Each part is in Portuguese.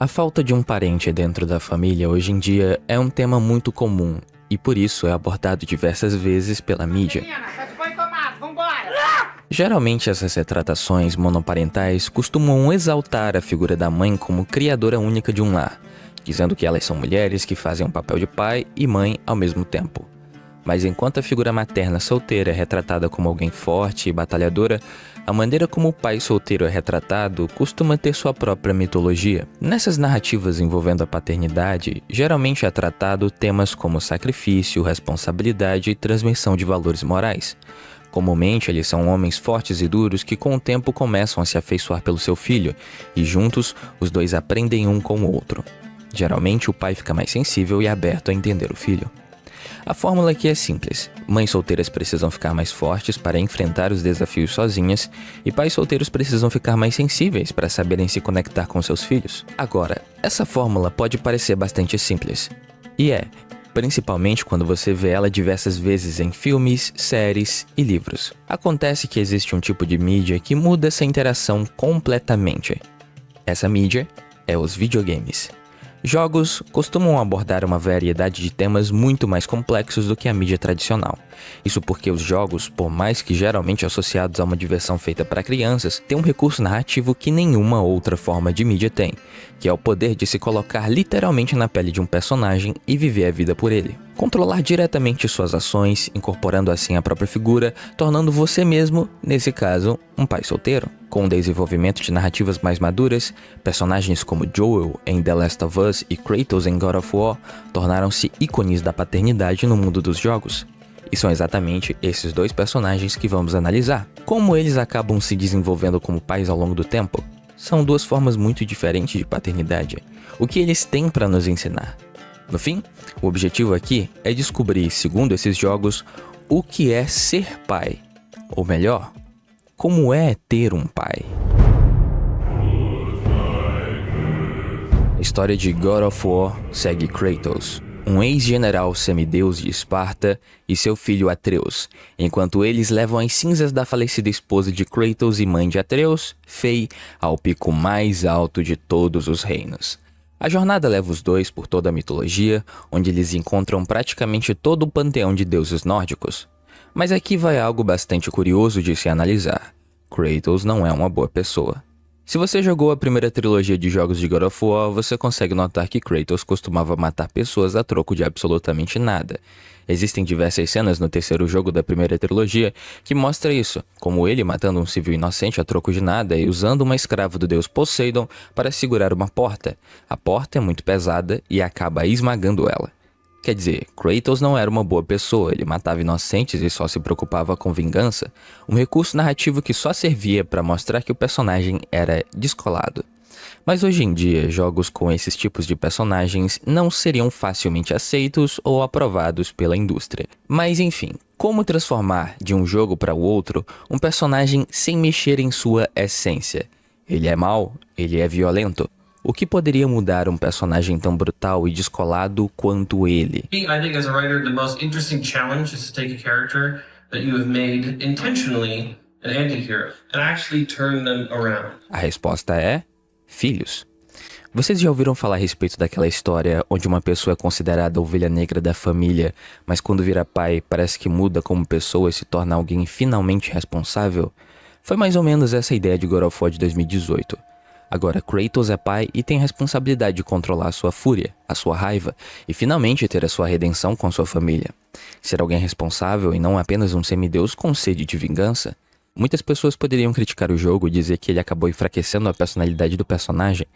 A falta de um parente dentro da família hoje em dia é um tema muito comum e por isso é abordado diversas vezes pela mídia. Geralmente essas retratações monoparentais costumam exaltar a figura da mãe como criadora única de um lar, dizendo que elas são mulheres que fazem um papel de pai e mãe ao mesmo tempo. Mas enquanto a figura materna solteira é retratada como alguém forte e batalhadora, a maneira como o pai solteiro é retratado costuma ter sua própria mitologia. Nessas narrativas envolvendo a paternidade, geralmente é tratado temas como sacrifício, responsabilidade e transmissão de valores morais. Comumente, eles são homens fortes e duros que com o tempo começam a se afeiçoar pelo seu filho, e juntos, os dois aprendem um com o outro. Geralmente, o pai fica mais sensível e aberto a entender o filho. A fórmula aqui é simples. Mães solteiras precisam ficar mais fortes para enfrentar os desafios sozinhas e pais solteiros precisam ficar mais sensíveis para saberem se conectar com seus filhos. Agora, essa fórmula pode parecer bastante simples. E principalmente quando você vê ela diversas vezes em filmes, séries e livros. Acontece que existe um tipo de mídia que muda essa interação completamente. Essa mídia é os videogames. Jogos costumam abordar uma variedade de temas muito mais complexos do que a mídia tradicional. Isso porque os jogos, por mais que geralmente associados a uma diversão feita para crianças, têm um recurso narrativo que nenhuma outra forma de mídia tem, que é o poder de se colocar literalmente na pele de um personagem e viver a vida por ele. Controlar diretamente suas ações, incorporando assim a própria figura, tornando você mesmo, nesse caso, um pai solteiro. Com o desenvolvimento de narrativas mais maduras, personagens como Joel em The Last of Us e Kratos em God of War tornaram-se ícones da paternidade no mundo dos jogos. E são exatamente esses dois personagens que vamos analisar. Como eles acabam se desenvolvendo como pais ao longo do tempo? São duas formas muito diferentes de paternidade. O que eles têm para nos ensinar? No fim, o objetivo aqui é descobrir, segundo esses jogos, o que é ser pai. Ou melhor, como é ter um pai. A história de God of War segue Kratos, um ex-general semideus de Esparta, e seu filho Atreus, enquanto eles levam as cinzas da falecida esposa de Kratos e mãe de Atreus, Fei, ao pico mais alto de todos os reinos. A jornada leva os dois por toda a mitologia, onde eles encontram praticamente todo o panteão de deuses nórdicos. Mas aqui vai algo bastante curioso de se analisar. Kratos não é uma boa pessoa. Se você jogou a primeira trilogia de jogos de God of War, você consegue notar que Kratos costumava matar pessoas a troco de absolutamente nada. Existem diversas cenas no terceiro jogo da primeira trilogia que mostra isso, como ele matando um civil inocente a troco de nada e usando uma escrava do deus Poseidon para segurar uma porta. A porta é muito pesada e acaba esmagando ela. Quer dizer, Kratos não era uma boa pessoa, ele matava inocentes e só se preocupava com vingança, um recurso narrativo que só servia para mostrar que o personagem era descolado. Mas hoje em dia, jogos com esses tipos de personagens não seriam facilmente aceitos ou aprovados pela indústria. Mas enfim, como transformar de um jogo para o outro um personagem sem mexer em sua essência? Ele é mau? Ele é violento? O que poderia mudar um personagem tão brutal e descolado quanto ele? I think as a writer, the most interesting challenge is to take a character that you have made intentionally an anti-hero and actually turn them around. A resposta é filhos. Vocês já ouviram falar a respeito daquela história onde uma pessoa é considerada a ovelha negra da família, mas quando vira pai parece que muda como pessoa e se torna alguém finalmente responsável? Foi mais ou menos essa ideia de God of War de 2018. Agora, Kratos é pai e tem a responsabilidade de controlar a sua fúria, a sua raiva e finalmente ter a sua redenção com sua família. Ser alguém responsável e não apenas um semideus com sede de vingança. Muitas pessoas poderiam criticar o jogo e dizer que ele acabou enfraquecendo a personalidade do personagem,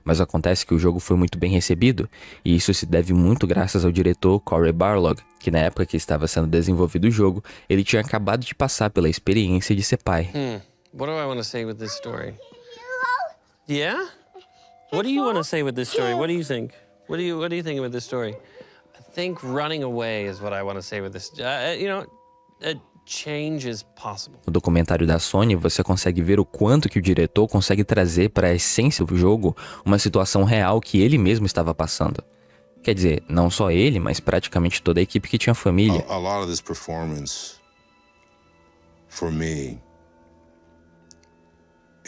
mas acontece que o jogo foi muito bem recebido, e isso se deve muito graças ao diretor Cory Barlog, que na época que estava sendo desenvolvido o jogo, ele tinha acabado de passar pela experiência de ser pai. What do I want to say with this story? Yeah? What do you want to say with this story? What do you think? What do you think with this story? I think running away is what I want to say with this. Change is possible. No documentário da Sony, você consegue ver o quanto que o diretor consegue trazer para a essência do jogo uma situação real que ele mesmo estava passando. Quer dizer, não só ele, mas praticamente toda a equipe que tinha família. A lot of this performance, for me,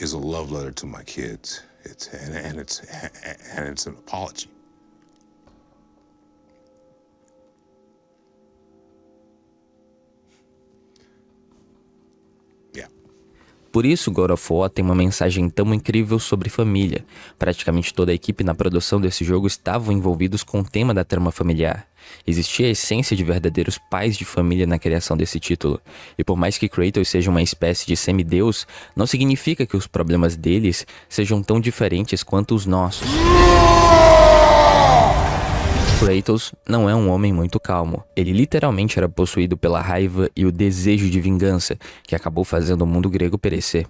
is a love letter to my kids It's an apology. Yeah. Por isso, God of War tem uma mensagem tão incrível sobre família. Praticamente toda a equipe na produção desse jogo estavam envolvidos com o tema da trama familiar. Existia a essência de verdadeiros pais de família na criação desse título. E por mais que Kratos seja uma espécie de semideus, não significa que os problemas deles sejam tão diferentes quanto os nossos. Kratos não é um homem muito calmo. Ele literalmente era possuído pela raiva e o desejo de vingança, que acabou fazendo o mundo grego perecer.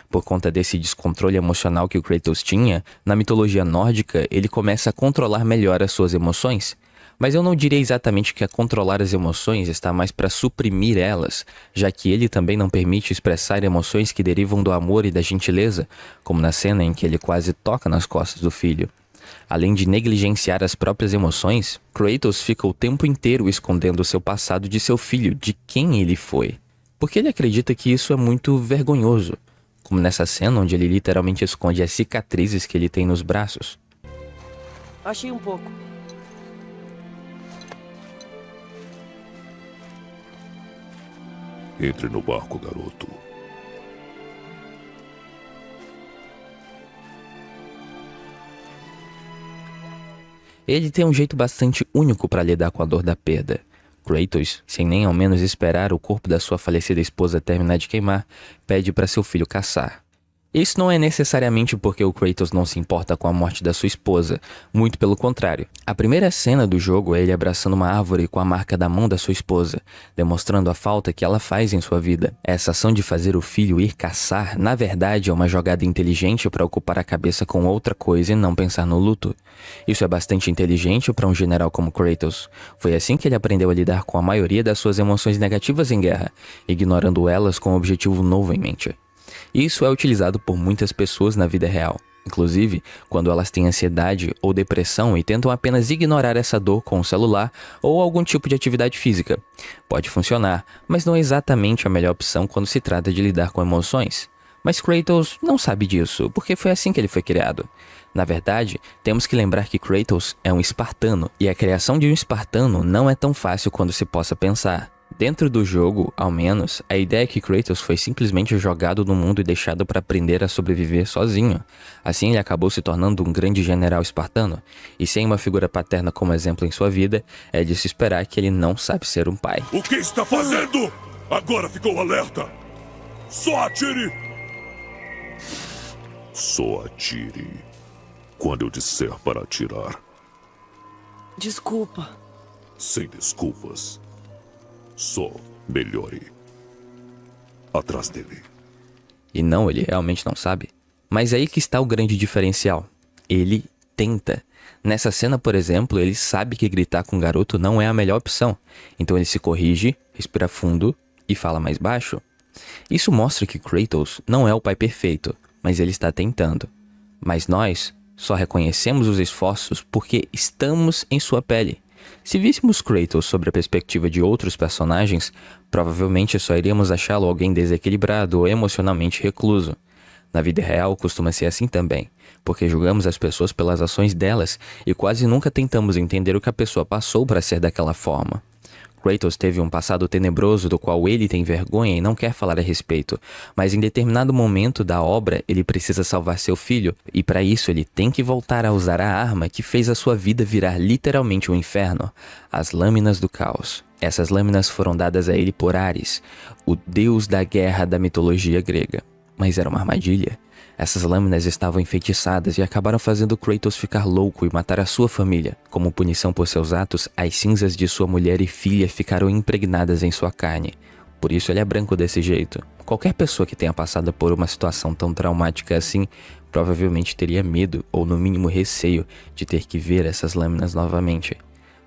Por conta desse descontrole emocional que o Kratos tinha, na mitologia nórdica, ele começa a controlar melhor as suas emoções. Mas eu não diria exatamente que controlar as emoções está mais para suprimir elas, já que ele também não permite expressar emoções que derivam do amor e da gentileza, como na cena em que ele quase toca nas costas do filho. Além de negligenciar as próprias emoções, Kratos fica o tempo inteiro escondendo o seu passado de seu filho, de quem ele foi. Porque ele acredita que isso é muito vergonhoso, como nessa cena onde ele literalmente esconde as cicatrizes que ele tem nos braços. Achei um pouco. Entre no barco, garoto. Ele tem um jeito bastante único para lidar com a dor da perda. Kratos, sem nem ao menos esperar o corpo da sua falecida esposa terminar de queimar, pede para seu filho caçar. Isso não é necessariamente porque o Kratos não se importa com a morte da sua esposa, muito pelo contrário. A primeira cena do jogo é ele abraçando uma árvore com a marca da mão da sua esposa, demonstrando a falta que ela faz em sua vida. Essa ação de fazer o filho ir caçar, na verdade, é uma jogada inteligente para ocupar a cabeça com outra coisa e não pensar no luto. Isso é bastante inteligente para um general como Kratos. Foi assim que ele aprendeu a lidar com a maioria das suas emoções negativas em guerra, ignorando elas com um objetivo novo em mente. Isso é utilizado por muitas pessoas na vida real, inclusive quando elas têm ansiedade ou depressão e tentam apenas ignorar essa dor com o celular ou algum tipo de atividade física. Pode funcionar, mas não é exatamente a melhor opção quando se trata de lidar com emoções. Mas Kratos não sabe disso, porque foi assim que ele foi criado. Na verdade, temos que lembrar que Kratos é um espartano, e a criação de um espartano não é tão fácil quando se possa pensar. Dentro do jogo, ao menos, a ideia é que Kratos foi simplesmente jogado no mundo e deixado para aprender a sobreviver sozinho. Assim ele acabou se tornando um grande general espartano, e sem uma figura paterna como exemplo em sua vida, é de se esperar que ele não sabe ser um pai. O que está fazendo? Agora ficou alerta! Só atire! Só atire quando eu disser para atirar. Desculpa. Sem desculpas. Só melhore. Atrás dele. E não, ele realmente não sabe. Mas aí que está o grande diferencial. Ele tenta. Nessa cena, por exemplo, ele sabe que gritar com o garoto não é a melhor opção. Então ele se corrige, respira fundo e fala mais baixo. Isso mostra que Kratos não é o pai perfeito, mas ele está tentando. Mas nós só reconhecemos os esforços porque estamos em sua pele. Se víssemos Kratos sobre a perspectiva de outros personagens, provavelmente só iríamos achá-lo alguém desequilibrado ou emocionalmente recluso. Na vida real costuma ser assim também, porque julgamos as pessoas pelas ações delas e quase nunca tentamos entender o que a pessoa passou para ser daquela forma. Kratos teve um passado tenebroso do qual ele tem vergonha e não quer falar a respeito, mas em determinado momento da obra ele precisa salvar seu filho, e para isso ele tem que voltar a usar a arma que fez a sua vida virar literalmente um inferno, as Lâminas do Caos. Essas lâminas foram dadas a ele por Ares, o deus da guerra da mitologia grega. Mas era uma armadilha. Essas lâminas estavam enfeitiçadas e acabaram fazendo Kratos ficar louco e matar a sua família. Como punição por seus atos, as cinzas de sua mulher e filha ficaram impregnadas em sua carne. Por isso ele é branco desse jeito. Qualquer pessoa que tenha passado por uma situação tão traumática assim, provavelmente teria medo ou no mínimo receio de ter que ver essas lâminas novamente.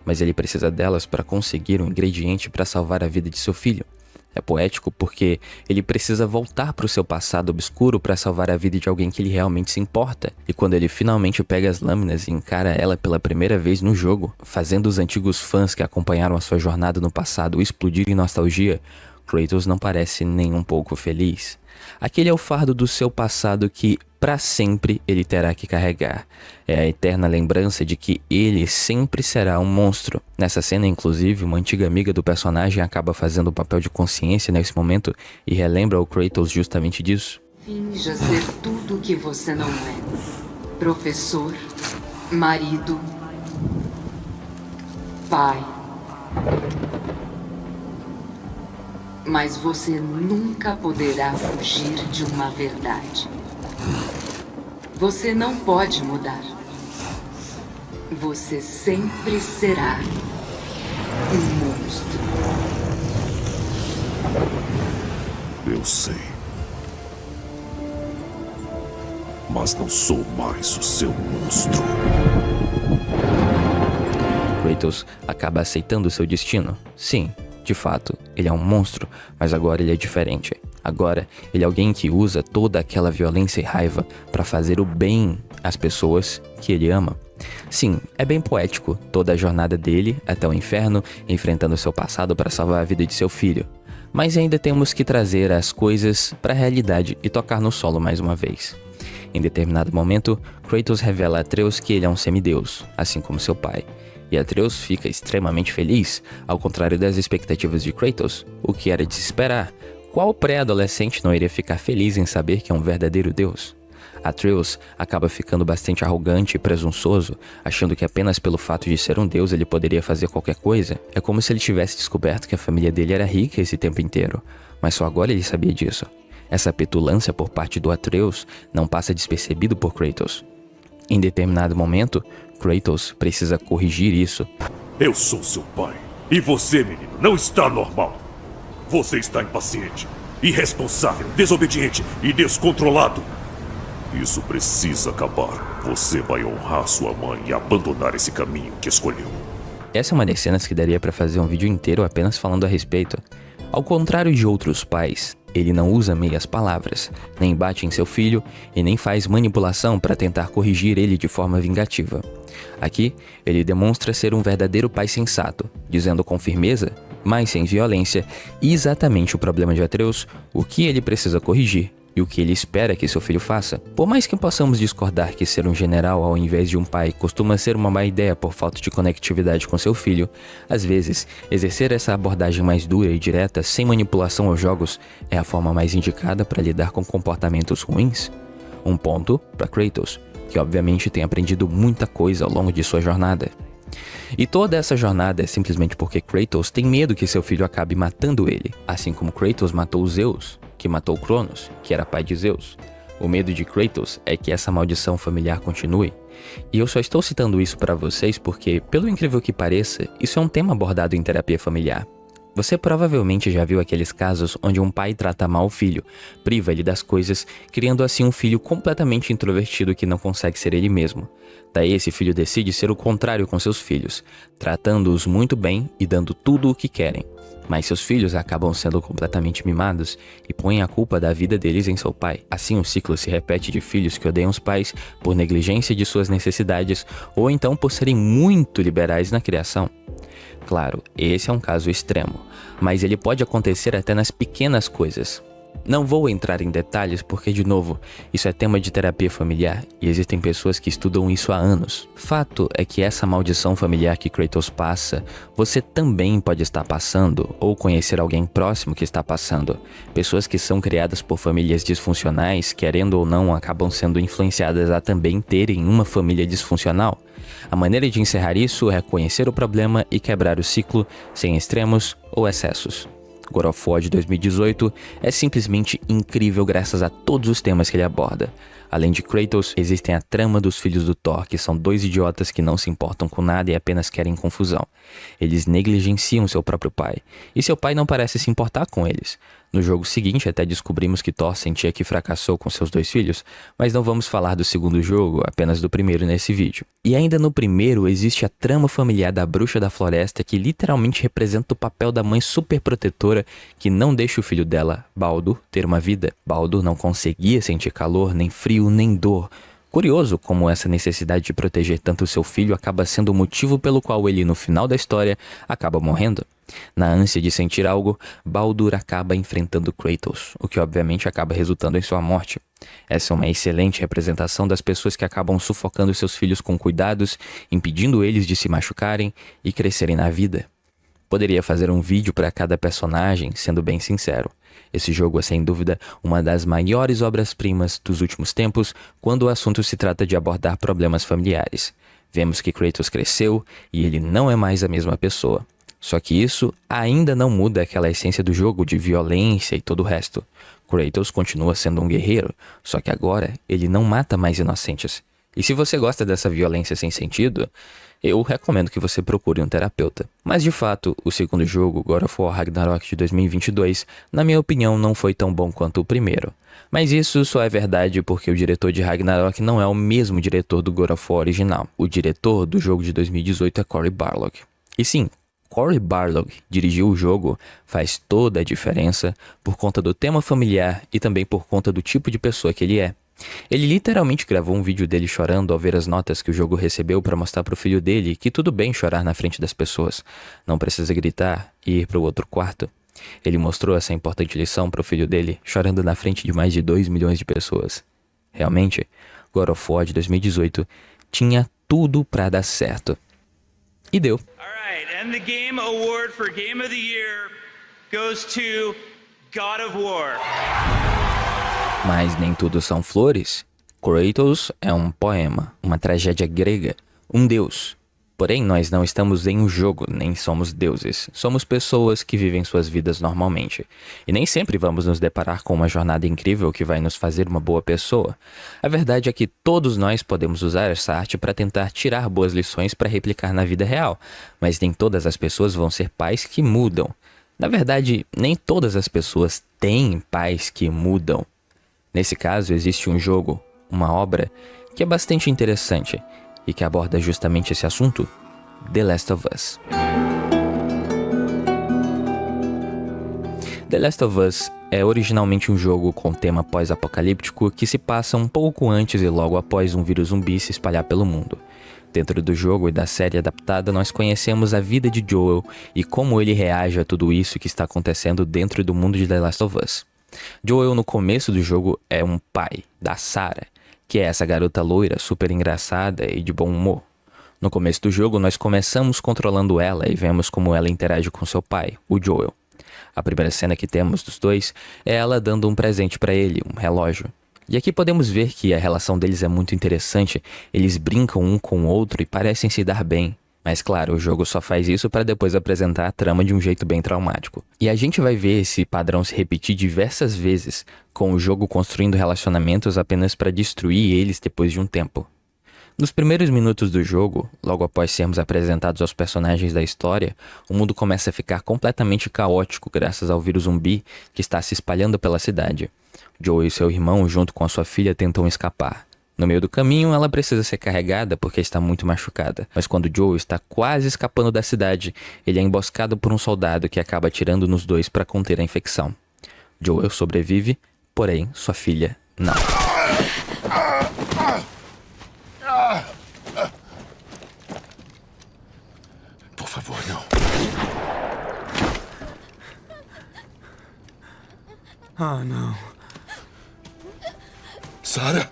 Mas ele precisa delas para conseguir um ingrediente para salvar a vida de seu filho. É poético porque ele precisa voltar para o seu passado obscuro para salvar a vida de alguém que ele realmente se importa. E quando ele finalmente pega as lâminas e encara ela pela primeira vez no jogo, fazendo os antigos fãs que acompanharam a sua jornada no passado explodir em nostalgia, Kratos não parece nem um pouco feliz. Aquele é o fardo do seu passado que, para sempre, ele terá que carregar. É a eterna lembrança de que ele sempre será um monstro. Nessa cena, inclusive, uma antiga amiga do personagem acaba fazendo o papel de consciência nesse momento e relembra o Kratos justamente disso. Finja ser tudo o que você não é. Professor, marido, pai. Mas você nunca poderá fugir de uma verdade. Você não pode mudar. Você sempre será um monstro. Eu sei. Mas não sou mais o seu monstro. Kratos acaba aceitando seu destino. Sim, de fato, ele é um monstro, mas agora ele é diferente. Agora, ele é alguém que usa toda aquela violência e raiva para fazer o bem às pessoas que ele ama. Sim, é bem poético toda a jornada dele até o inferno, enfrentando seu passado para salvar a vida de seu filho. Mas ainda temos que trazer as coisas para a realidade e tocar no solo mais uma vez. Em determinado momento, Kratos revela a Atreus que ele é um semideus, assim como seu pai. E Atreus fica extremamente feliz, ao contrário das expectativas de Kratos, o que era de se esperar. Qual pré-adolescente não iria ficar feliz em saber que é um verdadeiro deus? Atreus acaba ficando bastante arrogante e presunçoso, achando que apenas pelo fato de ser um deus ele poderia fazer qualquer coisa. É como se ele tivesse descoberto que a família dele era rica esse tempo inteiro, mas só agora ele sabia disso. Essa petulância por parte do Atreus não passa despercebido por Kratos. Em determinado momento, Kratos precisa corrigir isso. Eu sou seu pai. E você, menino, não está normal. Você está impaciente, irresponsável, desobediente e descontrolado. Isso precisa acabar. Você vai honrar sua mãe e abandonar esse caminho que escolheu. Essa é uma das cenas que daria pra fazer um vídeo inteiro apenas falando a respeito. Ao contrário de outros pais, ele não usa meias palavras, nem bate em seu filho e nem faz manipulação para tentar corrigir ele de forma vingativa. Aqui, ele demonstra ser um verdadeiro pai sensato, dizendo com firmeza, mas sem violência, exatamente o problema de Atreus, o que ele precisa corrigir e o que ele espera que seu filho faça. Por mais que possamos discordar que ser um general ao invés de um pai costuma ser uma má ideia por falta de conectividade com seu filho, às vezes, exercer essa abordagem mais dura e direta, sem manipulação aos jogos, é a forma mais indicada para lidar com comportamentos ruins. Um ponto para Kratos, que obviamente tem aprendido muita coisa ao longo de sua jornada. E toda essa jornada é simplesmente porque Kratos tem medo que seu filho acabe matando ele, assim como Kratos matou Zeus, que matou Cronos, que era pai de Zeus. O medo de Kratos é que essa maldição familiar continue. E eu só estou citando isso para vocês porque, pelo incrível que pareça, isso é um tema abordado em terapia familiar. Você provavelmente já viu aqueles casos onde um pai trata mal o filho, priva ele das coisas, criando assim um filho completamente introvertido que não consegue ser ele mesmo. Daí esse filho decide ser o contrário com seus filhos, tratando-os muito bem e dando tudo o que querem. Mas seus filhos acabam sendo completamente mimados e põem a culpa da vida deles em seu pai. Assim o ciclo se repete de filhos que odeiam os pais por negligência de suas necessidades ou então por serem muito liberais na criação. Claro, esse é um caso extremo, mas ele pode acontecer até nas pequenas coisas. Não vou entrar em detalhes porque, de novo, isso é tema de terapia familiar e existem pessoas que estudam isso há anos. Fato é que essa maldição familiar que Kratos passa, você também pode estar passando ou conhecer alguém próximo que está passando. Pessoas que são criadas por famílias disfuncionais, querendo ou não, acabam sendo influenciadas a também terem uma família disfuncional. A maneira de encerrar isso é reconhecer o problema e quebrar o ciclo sem extremos ou excessos. God of War de 2018 é simplesmente incrível graças a todos os temas que ele aborda. Além de Kratos, existem a trama dos filhos do Thor, que são dois idiotas que não se importam com nada e apenas querem confusão. Eles negligenciam seu próprio pai, e seu pai não parece se importar com eles. No jogo seguinte, até descobrimos que Thor sentia que fracassou com seus dois filhos, mas não vamos falar do segundo jogo, apenas do primeiro nesse vídeo. E ainda no primeiro existe a trama familiar da bruxa da floresta que literalmente representa o papel da mãe superprotetora que não deixa o filho dela, Baldur, ter uma vida. Baldur não conseguia sentir calor, nem frio, nem dor. Curioso como essa necessidade de proteger tanto seu filho acaba sendo o motivo pelo qual ele, no final da história, acaba morrendo. Na ânsia de sentir algo, Baldur acaba enfrentando Kratos, o que obviamente acaba resultando em sua morte. Essa é uma excelente representação das pessoas que acabam sufocando seus filhos com cuidados, impedindo eles de se machucarem e crescerem na vida. Poderia fazer um vídeo para cada personagem, sendo bem sincero. Esse jogo é sem dúvida uma das maiores obras-primas dos últimos tempos quando o assunto se trata de abordar problemas familiares. Vemos que Kratos cresceu e ele não é mais a mesma pessoa. Só que isso ainda não muda aquela essência do jogo de violência e todo o resto. Kratos continua sendo um guerreiro, só que agora ele não mata mais inocentes. E se você gosta dessa violência sem sentido, eu recomendo que você procure um terapeuta. Mas de fato, o segundo jogo, God of War Ragnarok de 2022, na minha opinião não foi tão bom quanto o primeiro. Mas isso só é verdade porque o diretor de Ragnarok não é o mesmo diretor do God of War original. O diretor do jogo de 2018 é Cory Barlog. E sim, Cory Barlog dirigiu o jogo faz toda a diferença por conta do tema familiar e também por conta do tipo de pessoa que ele é. Ele literalmente gravou um vídeo dele chorando ao ver as notas que o jogo recebeu para mostrar pro filho dele que tudo bem chorar na frente das pessoas, não precisa gritar e ir pro outro quarto. Ele mostrou essa importante lição pro filho dele chorando na frente de mais de 2 milhões de pessoas. Realmente, God of War de 2018 tinha tudo para dar certo. E deu. Alright, and the Game Award for Game of the Year goes to God of War. Mas nem tudo são flores. Kratos é um poema, uma tragédia grega, um deus. Porém, nós não estamos em um jogo, nem somos deuses. Somos pessoas que vivem suas vidas normalmente. E nem sempre vamos nos deparar com uma jornada incrível que vai nos fazer uma boa pessoa. A verdade é que todos nós podemos usar essa arte para tentar tirar boas lições para replicar na vida real. Mas nem todas as pessoas vão ser pais que mudam. Na verdade, nem todas as pessoas têm pais que mudam. Nesse caso, existe um jogo, uma obra, que é bastante interessante e que aborda justamente esse assunto, The Last of Us. The Last of Us é originalmente um jogo com tema pós-apocalíptico que se passa um pouco antes e logo após um vírus zumbi se espalhar pelo mundo. Dentro do jogo e da série adaptada, nós conhecemos a vida de Joel e como ele reage a tudo isso que está acontecendo dentro do mundo de The Last of Us. Joel, no começo do jogo, é um pai da Sarah, que é essa garota loira super engraçada e de bom humor. No começo do jogo, nós começamos controlando ela e vemos como ela interage com seu pai, o Joel. A primeira cena que temos dos dois é ela dando um presente para ele, um relógio. E aqui podemos ver que a relação deles é muito interessante, eles brincam um com o outro e parecem se dar bem. Mas claro, o jogo só faz isso para depois apresentar a trama de um jeito bem traumático. E a gente vai ver esse padrão se repetir diversas vezes, com o jogo construindo relacionamentos apenas para destruir eles depois de um tempo. Nos primeiros minutos do jogo, logo após sermos apresentados aos personagens da história, o mundo começa a ficar completamente caótico graças ao vírus zumbi que está se espalhando pela cidade. Joel e seu irmão, junto com a sua filha, tentam escapar. No meio do caminho, ela precisa ser carregada porque está muito machucada. Mas quando Joel está quase escapando da cidade, ele é emboscado por um soldado que acaba atirando nos dois para conter a infecção. Joel sobrevive, porém sua filha não. Por favor, não. Ah, não. Sarah?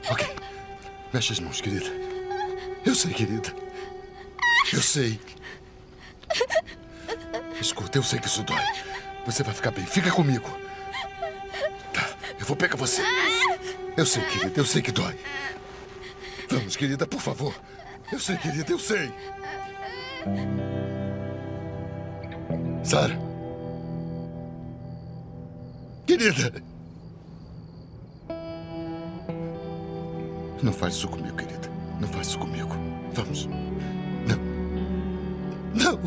Ok. Mexe as mãos, querida. Eu sei, querida. Eu sei. Escuta, eu sei que isso dói. Você vai ficar bem. Fica comigo. Tá, eu vou pegar você. Eu sei, querida. Eu sei que dói. Vamos, querida, por favor. Eu sei, querida. Eu sei. Sarah. Querida. Não faz isso comigo, querida. Não faz isso comigo. Vamos. Não. Não.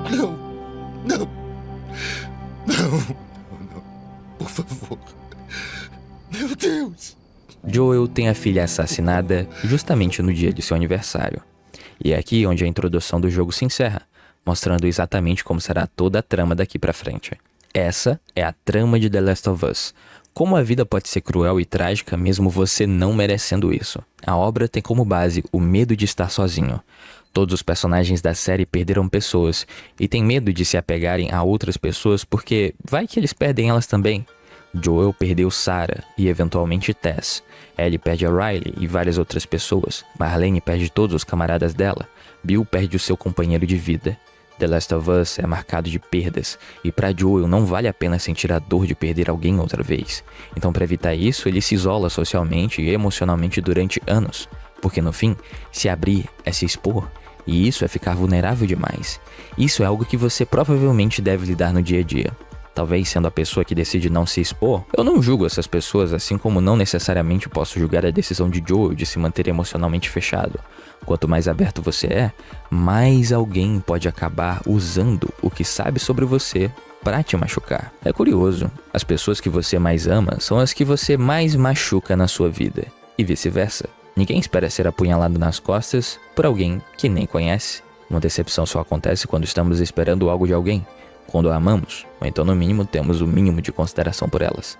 Não. Não. Não. Não. Por favor. Meu Deus. Joel tem a filha assassinada justamente no dia de seu aniversário. E é aqui onde a introdução do jogo se encerra, mostrando exatamente como será toda a trama daqui pra frente. Essa é a trama de The Last of Us. como a vida pode ser cruel e trágica mesmo você não merecendo isso. A obra tem como base o medo de estar sozinho. Todos os personagens da série perderam pessoas e têm medo de se apegarem a outras pessoas porque vai que eles perdem elas também. Joel perdeu Sarah e eventualmente Tess. Ellie perde a Riley e várias outras pessoas. Marlene perde todos os camaradas dela. Bill perde o seu companheiro de vida. The Last of Us é marcado de perdas, e para Joel não vale a pena sentir a dor de perder alguém outra vez. Então, para evitar isso, ele se isola socialmente e emocionalmente durante anos, porque no fim, se abrir é se expor, e isso é ficar vulnerável demais. Isso é algo que você provavelmente deve lidar no dia a dia. Talvez sendo a pessoa que decide não se expor, eu não julgo essas pessoas, assim como não necessariamente posso julgar a decisão de Joel de se manter emocionalmente fechado. Quanto mais aberto você é, mais alguém pode acabar usando o que sabe sobre você para te machucar. É curioso, as pessoas que você mais ama são as que você mais machuca na sua vida, e vice-versa. Ninguém espera ser apunhalado nas costas por alguém que nem conhece. Uma decepção só acontece quando estamos esperando algo de alguém, quando a amamos, ou então no mínimo temos o mínimo de consideração por elas.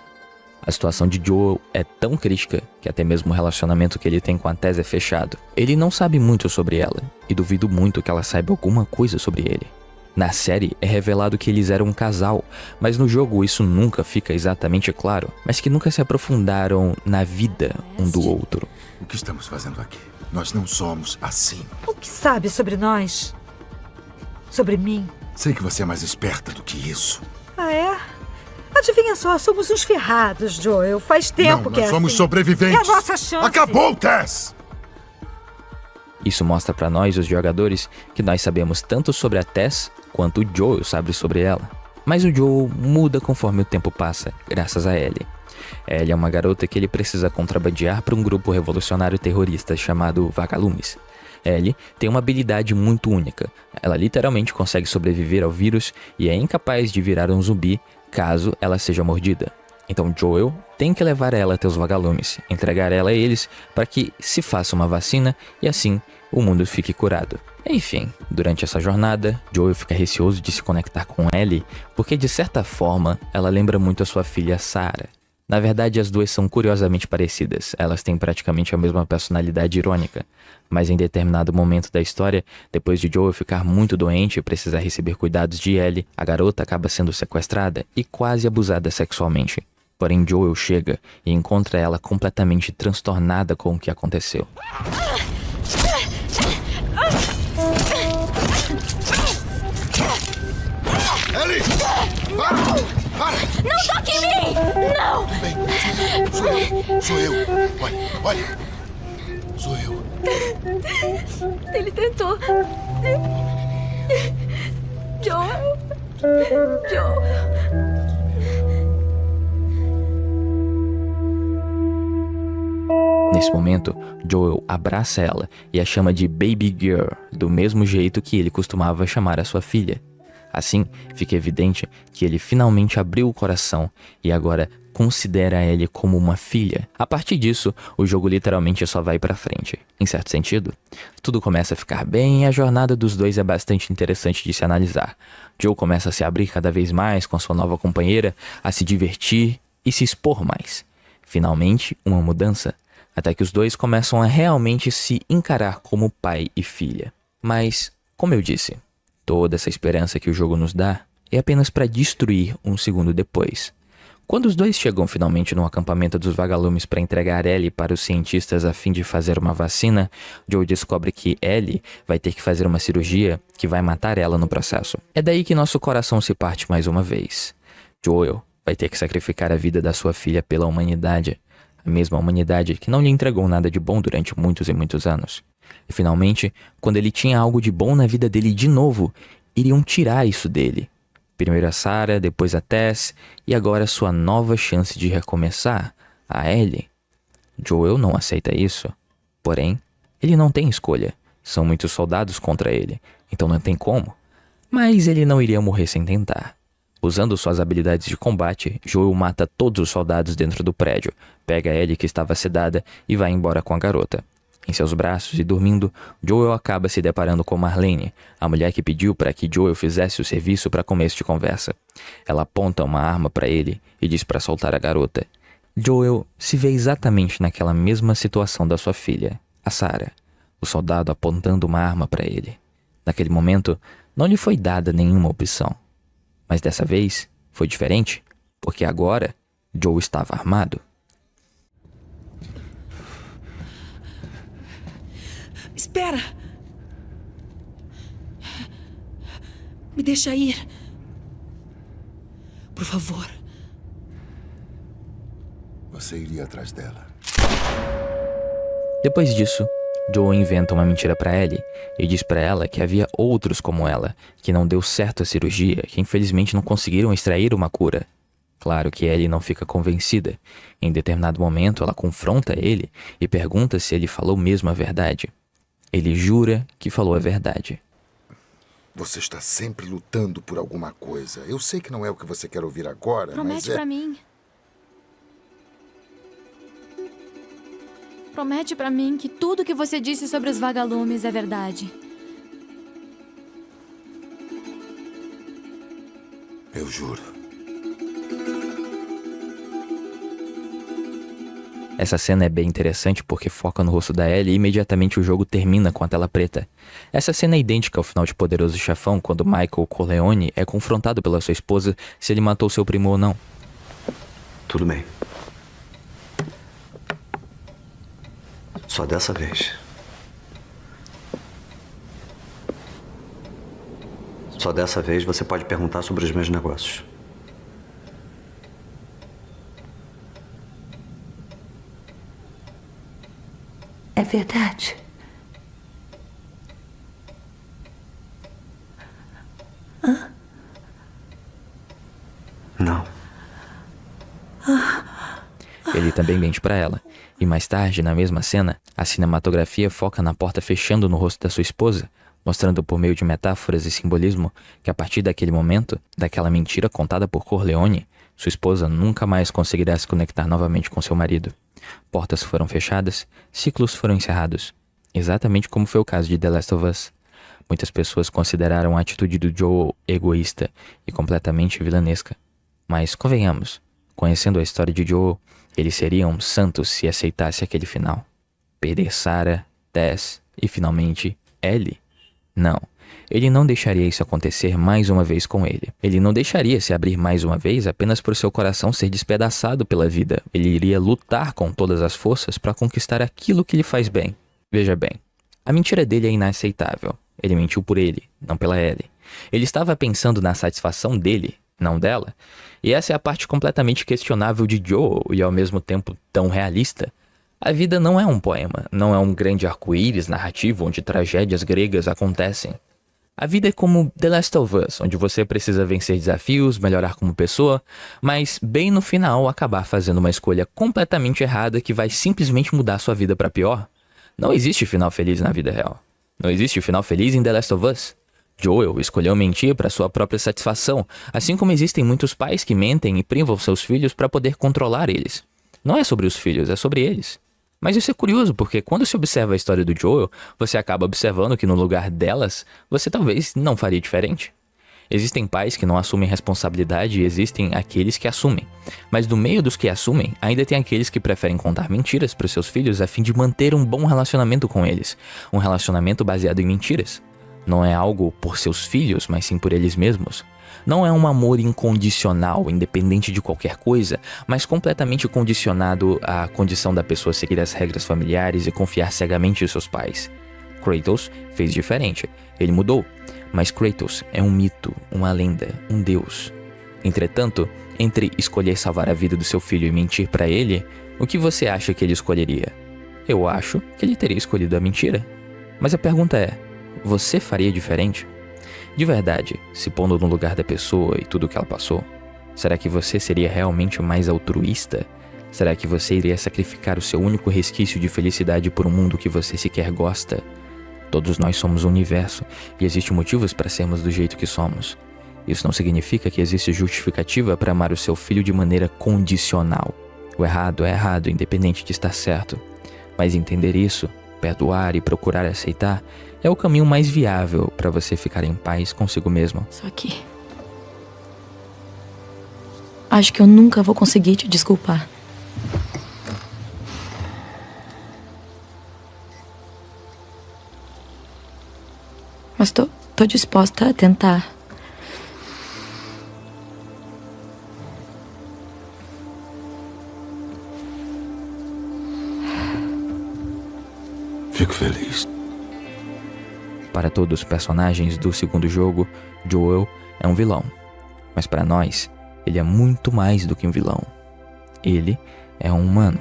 A situação de Joel é tão crítica que até mesmo o relacionamento que ele tem com a Tess é fechado. Ele não sabe muito sobre ela, e duvido muito que ela saiba alguma coisa sobre ele. Na série é revelado que eles eram um casal, mas no jogo isso nunca fica exatamente claro, mas que nunca se aprofundaram na vida um do outro. O que estamos fazendo aqui? Nós não somos assim. O que sabe sobre nós? Sobre mim? Sei que você é mais esperta do que isso. Ah, é? Adivinha só, somos uns ferrados, Joel. Faz tempo Não, que é nós somos assim. sobreviventes. É a nossa chance. Acabou, Tess! Isso mostra pra nós, os jogadores, que nós sabemos tanto sobre a Tess quanto o Joel sabe sobre ela. Mas o Joel muda conforme o tempo passa, graças a Ellie. Ellie é uma garota que ele precisa contrabandear para um grupo revolucionário terrorista chamado Vagalumes. Ellie tem uma habilidade muito única. Ela literalmente consegue sobreviver ao vírus e é incapaz de virar um zumbi caso ela seja mordida. Então Joel tem que levar ela até os vagalumes, entregar ela a eles para que se faça uma vacina e assim o mundo fique curado. Enfim, durante essa jornada, Joel fica receoso de se conectar com Ellie porque de certa forma ela lembra muito a sua filha Sarah. Na verdade, as duas são curiosamente parecidas, elas têm praticamente a mesma personalidade irônica, mas em determinado momento da história, depois de Joel ficar muito doente e precisar receber cuidados de Ellie, a garota acaba sendo sequestrada e quase abusada sexualmente. Porém, Joel chega e encontra ela completamente transtornada com o que aconteceu. Ellie! Para! Não toque em mim! Não! Bem, sou eu. Olha. Sou eu. Ele tentou. Joel. Nesse momento, Joel abraça ela e a chama de Baby Girl, do mesmo jeito que ele costumava chamar a sua filha. Assim, fica evidente que ele finalmente abriu o coração e agora considera Ellie como uma filha. A partir disso, o jogo literalmente só vai pra frente. Em certo sentido, tudo começa a ficar bem e a jornada dos dois é bastante interessante de se analisar. Joel começa a se abrir cada vez mais com a sua nova companheira, a se divertir e se expor mais. Finalmente, uma mudança, até que os dois começam a realmente se encarar como pai e filha. Mas, como eu disse, toda essa esperança que o jogo nos dá é apenas para destruir um segundo depois. Quando os dois chegam finalmente no acampamento dos vagalumes para entregar Ellie para os cientistas a fim de fazer uma vacina, Joel descobre que Ellie vai ter que fazer uma cirurgia que vai matar ela no processo. É daí que nosso coração se parte mais uma vez. Joel vai ter que sacrificar a vida da sua filha pela humanidade, a mesma humanidade que não lhe entregou nada de bom durante muitos e muitos anos. E finalmente, quando ele tinha algo de bom na vida dele de novo, iriam tirar isso dele. Primeiro a Sarah, depois a Tess, e agora sua nova chance de recomeçar, a Ellie. Joel não aceita isso. Porém, ele não tem escolha. São muitos soldados contra ele, então não tem como. Mas ele não iria morrer sem tentar. Usando suas habilidades de combate, Joel mata todos os soldados dentro do prédio, pega Ellie que estava sedada e vai embora com a garota. Em seus braços e dormindo, Joel acaba se deparando com Marlene, a mulher que pediu para que Joel fizesse o serviço para começo de conversa. Ela aponta uma arma para ele e diz para soltar a garota. Joel se vê exatamente naquela mesma situação da sua filha, a Sarah, o soldado apontando uma arma para ele. Naquele momento, não lhe foi dada nenhuma opção. Mas dessa vez, foi diferente, porque agora, Joel estava armado. Espera! Me deixa ir. Por favor. Você iria atrás dela. Depois disso, Joel inventa uma mentira para Ellie e diz para ela que havia outros como ela, que não deu certo a cirurgia, que infelizmente não conseguiram extrair uma cura. Claro que Ellie não fica convencida. Em determinado momento, ela confronta ele e pergunta se ele falou mesmo a verdade. Ele jura que falou a verdade. Você está sempre lutando por alguma coisa. Eu sei que não é o que você quer ouvir agora, Promete mas é... pra mim. Promete pra mim que tudo que você disse sobre os vagalumes é verdade. Eu juro. Essa cena é bem interessante porque foca no rosto da Ellie e imediatamente o jogo termina com a tela preta. Essa cena é idêntica ao final de Poderoso Chefão, quando Michael Corleone é confrontado pela sua esposa se ele matou seu primo ou não. Tudo bem. Só dessa vez. Só dessa vez você pode perguntar sobre os meus negócios. É verdade. Não. Ele também mente para ela. E mais tarde, na mesma cena, a cinematografia foca na porta fechando no rosto da sua esposa, mostrando por meio de metáforas e simbolismo que a partir daquele momento, daquela mentira contada por Corleone, sua esposa nunca mais conseguirá se conectar novamente com seu marido. Portas foram fechadas, ciclos foram encerrados, exatamente como foi o caso de The Last of Us. Muitas pessoas consideraram a atitude do Joel egoísta e completamente vilanesca. Mas convenhamos, conhecendo a história de Joel, ele seria um santo se aceitasse aquele final. Perder Sarah, Tess e finalmente Ellie? Não, ele não deixaria isso acontecer mais uma vez com ele. Ele não deixaria se abrir mais uma vez apenas por seu coração ser despedaçado pela vida. Ele iria lutar com todas as forças para conquistar aquilo que lhe faz bem. Veja bem, a mentira dele é inaceitável. Ele mentiu por ele, não pela Ellie. Ele estava pensando na satisfação dele, não dela. E essa é a parte completamente questionável de Joel e ao mesmo tempo tão realista. A vida não é um poema, não é um grande arco-íris narrativo onde tragédias gregas acontecem. A vida é como The Last of Us, onde você precisa vencer desafios, melhorar como pessoa, mas bem no final acabar fazendo uma escolha completamente errada que vai simplesmente mudar sua vida para pior. Não existe final feliz na vida real. Não existe final feliz em The Last of Us. Joel escolheu mentir para sua própria satisfação, assim como existem muitos pais que mentem e privam seus filhos para poder controlar eles. Não é sobre os filhos, é sobre eles. Mas isso é curioso, porque quando se observa a história do Joel, você acaba observando que no lugar delas, você talvez não faria diferente. Existem pais que não assumem responsabilidade e existem aqueles que assumem. Mas no meio dos que assumem, ainda tem aqueles que preferem contar mentiras para os seus filhos a fim de manter um bom relacionamento com eles. Um relacionamento baseado em mentiras. Não é algo por seus filhos, mas sim por eles mesmos. Não é um amor incondicional, independente de qualquer coisa, mas completamente condicionado à condição da pessoa seguir as regras familiares e confiar cegamente em seus pais. Kratos fez diferente, ele mudou, mas Kratos é um mito, uma lenda, um deus. Entretanto, entre escolher salvar a vida do seu filho e mentir para ele, o que você acha que ele escolheria? Eu acho que ele teria escolhido a mentira. Mas a pergunta é, você faria diferente? De verdade, se pondo no lugar da pessoa e tudo o que ela passou, será que você seria realmente mais altruísta? Será que você iria sacrificar o seu único resquício de felicidade por um mundo que você sequer gosta? Todos nós somos um universo e existem motivos para sermos do jeito que somos. Isso não significa que existe justificativa para amar o seu filho de maneira condicional. O errado é errado, independente de estar certo. Mas entender isso, perdoar e procurar aceitar é o caminho mais viável para você ficar em paz consigo mesmo. Só que... acho que eu nunca vou conseguir te desculpar. Mas tô disposta a tentar. Fico feliz. Para todos os personagens do segundo jogo, Joel é um vilão. Mas para nós, ele é muito mais do que um vilão. Ele é um humano.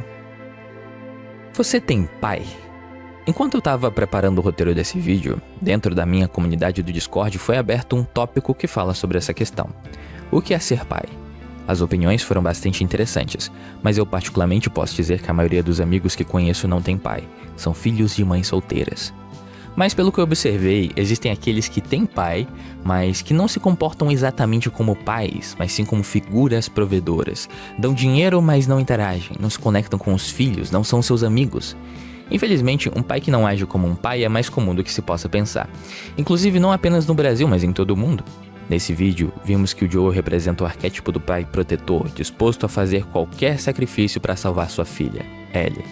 Você tem pai? Enquanto eu estava preparando o roteiro desse vídeo, dentro da minha comunidade do Discord foi aberto um tópico que fala sobre essa questão. O que é ser pai? As opiniões foram bastante interessantes, mas eu particularmente posso dizer que a maioria dos amigos que conheço não tem pai. São filhos de mães solteiras. Mas pelo que eu observei, existem aqueles que têm pai, mas que não se comportam exatamente como pais, mas sim como figuras provedoras. Dão dinheiro, mas não interagem, não se conectam com os filhos, não são seus amigos. Infelizmente, um pai que não age como um pai é mais comum do que se possa pensar. Inclusive não apenas no Brasil, mas em todo o mundo. Nesse vídeo, vimos que o Joel representa o arquétipo do pai protetor, disposto a fazer qualquer sacrifício para salvar sua filha, Ellie.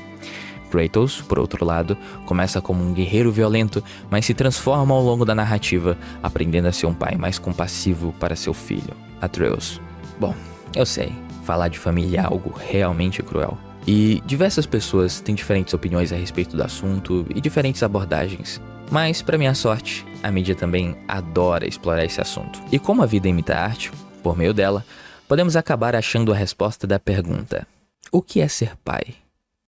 Kratos, por outro lado, começa como um guerreiro violento, mas se transforma ao longo da narrativa, aprendendo a ser um pai mais compassivo para seu filho, Atreus. Bom, eu sei, falar de família é algo realmente cruel. E diversas pessoas têm diferentes opiniões a respeito do assunto e diferentes abordagens. Mas, para minha sorte, a mídia também adora explorar esse assunto. E como a vida imita a arte, por meio dela, podemos acabar achando a resposta da pergunta: o que é ser pai?